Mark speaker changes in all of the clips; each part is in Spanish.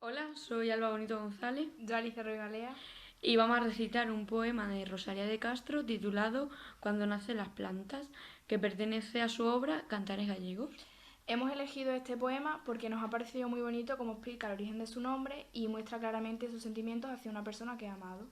Speaker 1: Hola, soy Alba Bonito González
Speaker 2: Yo, Alicia Ruiz Galea.
Speaker 1: y vamos a recitar un poema de Rosalía de Castro titulado Cuando nacen las plantas, que pertenece a su obra Cantares Gallegos.
Speaker 2: Hemos elegido este poema porque nos ha parecido muy bonito como explica el origen de su nombre y muestra claramente sus sentimientos hacia una persona que ha amado.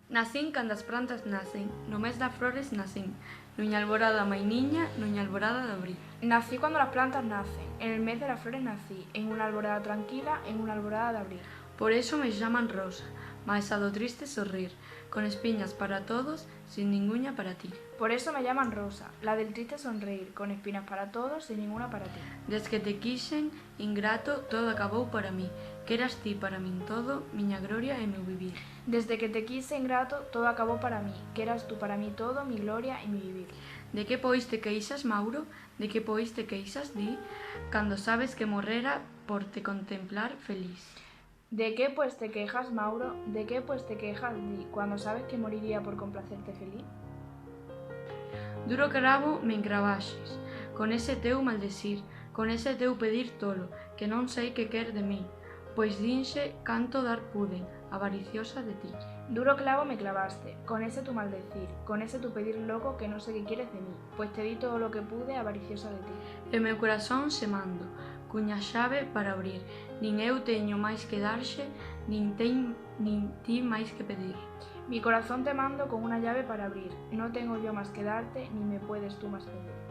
Speaker 1: Nacín cando as plantas nacen, no mes das flores nacín, nuña alborada mainiña, nuña alborada de abril.
Speaker 2: Nací cuando las plantas nacen, en el mes de las flores nací, en una alborada tranquila, en una alborada de abril.
Speaker 1: Por eso me llaman rosa, mais a do triste sorrir, con espiñas para todos, sin ninguña para ti.
Speaker 2: Por eso me llaman rosa, la del triste sonreír, con espinas para todos, sin ninguna para ti.
Speaker 1: Desde que te quixen, ingrato, todo acabou para mí, que eras ti para min todo, miña gloria e meu vivir.
Speaker 2: Desde que te quise ingrato, todo acabó para mí, que eras tú para mí todo, mi gloria y mi vivir.
Speaker 1: De que pois te queixas, Mauro? De que pois te queixas, di? Cando sabes que morrera por te contemplar feliz.
Speaker 2: ¿De qué pues te quejas, Mauro? ¿De qué pues te quejas, di, cuando sabes que moriría por complacerte feliz?
Speaker 1: Duro cravo me encravaxes, con ese teu maldecir, con ese teu pedir tolo, que non sei que quer de mí, pois dinxe canto dar puden, avariciosa de ti.
Speaker 2: Duro clavo me clavaste, con ese tu maldecir, con ese tu pedir loco que no sé qué quieres de mí, pues te di todo lo que pude, avariciosa de ti.
Speaker 1: E meu corazón se mando, cuña xave para abrir, nin eu teño máis que darxe, nin ti máis que pedir.
Speaker 2: Mi corazón te mando con una llave para abrir, no tengo yo más que darte, ni me puedes tú más pedir.